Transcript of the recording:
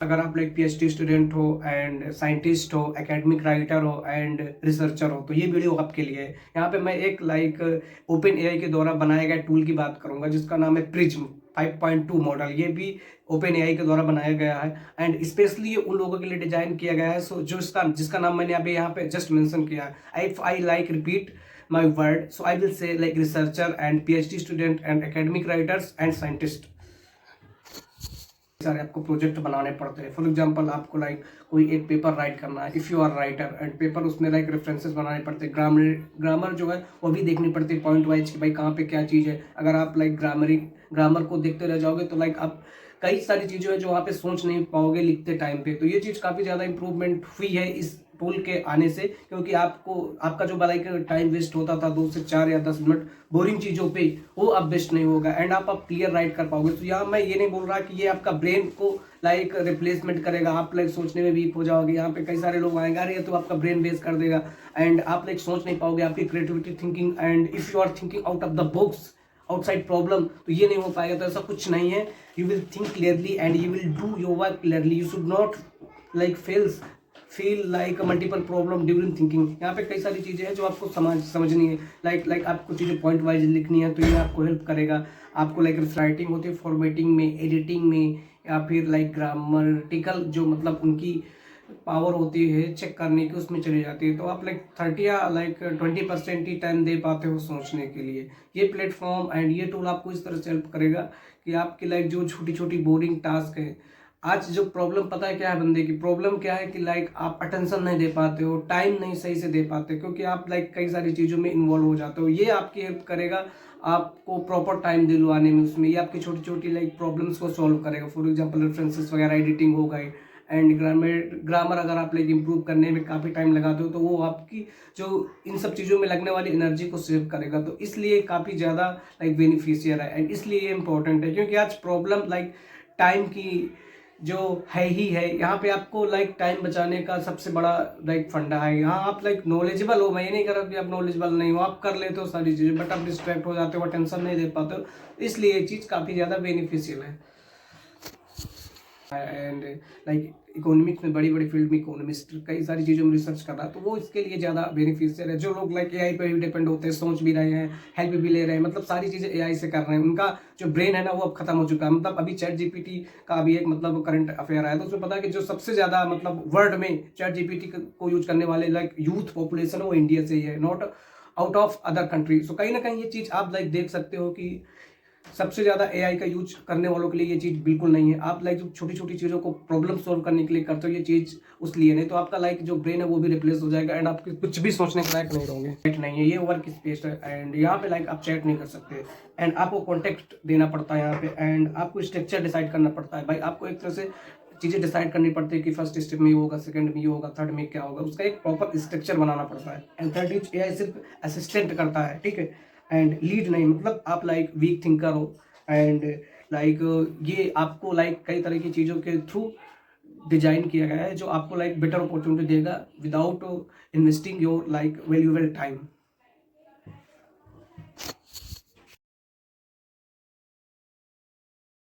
अगर आप like PhD student हो एंड साइंटिस्ट हो, एकेडमिक राइटर हो एंड रिसर्चर हो, तो ये वीडियो आपके लिए है। यहाँ पे मैं एक लाइक ओपन एआई के द्वारा बनाए गए टूल की बात करूंगा जिसका नाम है प्रिज्म 5.2 मॉडल। ये भी ओपन एआई के द्वारा बनाया गया है एंड स्पेशली ये उन लोगों के लिए डिजाइन किया गया है सो जो इसका जिसका नाम मैंने अभी यहाँ पे जस्ट मेंशन किया है। If I like repeat my word, so I will say like researcher and PhD student and academic writers and scientist। सारे आपको प्रोजेक्ट बनाने पड़ते हैं। फॉर एग्जांपल आपको लाइक कोई एक पेपर राइट करना है, if you are writer and paper, उसमें लाइक रेफरेंसेस बनाने पड़ते हैं, ग्रामर जो है वो भी देखनी पड़ती है पॉइंट वाइज कि भाई कहाँ पे क्या चीज़ है। अगर आप लाइक ग्रामर को देखते रह जाओगे तो लाइक आप कई सारी चीज़ें हैं जो वहाँ पे सोच नहीं पाओगे लिखते टाइम पे। तो ये चीज़ काफ़ी ज़्यादा इंप्रूवमेंट हुई है इस टूल के आने से, क्योंकि आपका जो लाइक टाइम वेस्ट होता था 2 से 4 या 10 मिनट बोरिंग चीज़ों पे, वो अब वेस्ट नहीं होगा एंड आप क्लियर राइट कर पाओगे। तो यहाँ मैं ये नहीं बोल रहा कि ये आपका ब्रेन को लाइक रिप्लेसमेंट करेगा, आप लाइक सोचने में वीक हो जाओगे। यहाँ पे कई सारे लोग आएंगे अरे ये तो आपका ब्रेन वेस्ट कर देगा एंड आप लाइक सोच नहीं पाओगे, आपकी creativity thinking and if you are thinking out of the box outside problem, तो ये नहीं हो पाएगा। तो ऐसा कुछ नहीं है, you will think clearly and you will do your work clearly. You should not like feel like multiple problem during thinking. यहाँ पे कई सारी चीज़ें हैं जो आपको समझनी है, लाइक आपको चीज़ें पॉइंट वाइज लिखनी है, तो ये आपको हेल्प करेगा। आपको लाइक राइटिंग होती है, फॉर्मेटिंग में, एडिटिंग में, या फिर लाइक ग्रामटिकल जो मतलब उनकी पावर होती है चेक करने की, उसमें चली जाती है। तो आप लाइक 30 या लाइक 20% ही टाइम दे पाते हो सोचने के लिए। ये प्लेटफॉर्म एंड ये टूल आपको इस तरह से हेल्प करेगा कि आपकी लाइक जो छोटी छोटी बोरिंग टास्क है, आज जो प्रॉब्लम पता है क्या है बंदे की प्रॉब्लम क्या है कि लाइक आप अटेंशन नहीं दे पाते हो, टाइम नहीं सही से दे पाते, क्योंकि आप लाइक कई सारी चीज़ों में इन्वॉल्व हो जाते हो। ये आपकी हेल्प करेगा आपको प्रॉपर टाइम दिलवाने में, उसमें ये आपकी छोटी छोटी लाइक प्रॉब्लम्स को सॉल्व करेगा। फॉर एग्जांपल रेफरेंसेस वगैरह, एडिटिंग हो गई एंड ग्रामर अगर आप लाइक इम्प्रूव करने में काफ़ी टाइम लगाते हो तो वो आपकी जो इन सब चीज़ों में लगने वाली एनर्जी को सेव करेगा। तो इसलिए काफ़ी ज़्यादा लाइक बेनिफिशियल है एंड इसलिए ये इंपॉर्टेंट है, क्योंकि आज प्रॉब्लम लाइक टाइम की जो है ही है। यहाँ पे आपको लाइक टाइम बचाने का सबसे बड़ा लाइक फंडा है। यहाँ आप लाइक नॉलेजेबल हो, मैं ये नहीं कर रहा कि आप नॉलेजेबल नहीं हो, आप कर लेते हो सारी चीज़ें, बट आप डिस्ट्रैक्ट हो जाते हो, अटेंशन नहीं दे पाते हो, इसलिए ये चीज़ काफ़ी ज़्यादा बेनिफिशियल है। एंड लाइक इकोनॉमिक्स में, बड़ी बड़ी फील्ड में इकोनॉमिस्ट कई सारी चीज़ों में रिसर्च कर रहा है, तो वो इसके लिए ज़्यादा बेनिफिशियल है। जो लोग लाइक एआई पे भी डिपेंड होते हैं, सोच भी रहे हैं, हेल्प भी ले रहे हैं, मतलब सारी चीज़ें एआई से कर रहे हैं, उनका जो ब्रेन है ना वो अब खत्म हो चुका है। मतलब अभी चैट जीपीटी का अभी एक मतलब करंट अफेयर आया, तो उसमें पता है कि जो सबसे ज़्यादा मतलब वर्ल्ड में चैट जीपीटी को यूज करने वाले लाइक यूथ पॉपुलेशन है वो इंडिया से ही है, not out of other country. So कहीं ना कहीं ये चीज़ आप लाइक देख सकते हो कि सबसे ज़्यादा एआई का यूज करने वालों के लिए ये चीज़ बिल्कुल नहीं है। आप लाइक जो छोटी छोटी चीज़ों को प्रॉब्लम सॉल्व करने के लिए करते हो ये चीज़ उस लिए नहीं, तो आपका लाइक जो ब्रेन है वो भी रिप्लेस हो जाएगा एंड आप कुछ भी सोचने के लायक नहीं रहोगे। चैट नहीं है, ये वर्क स्पेस है एंड यहाँ पे लाइक आप चैट नहीं कर सकते एंड आपको कॉन्टेक्स्ट देना पड़ता है यहाँ पे एंड आपको स्ट्रक्चर डिसाइड करना पड़ता है। भाई आपको एक तरह से चीज़ें डिसाइड करनी पड़ती है कि फर्स्ट स्टेप में ये होगा, सेकंड में ये होगा, थर्ड में क्या होगा, उसका एक प्रॉपर स्ट्रक्चर बनाना पड़ता है। एंड थर्ड चीज एआई सिर्फ असिस्टेंट करता है, ठीक है, एंड लीड नहीं। मतलब आप लाइक वीक थिंकर हो एंड लाइक ये आपको लाइक कई तरह की चीज़ों के थ्रू डिजाइन किया गया है जो आपको लाइक बेटर अपॉर्चुनिटी देगा without investing your like valuable time.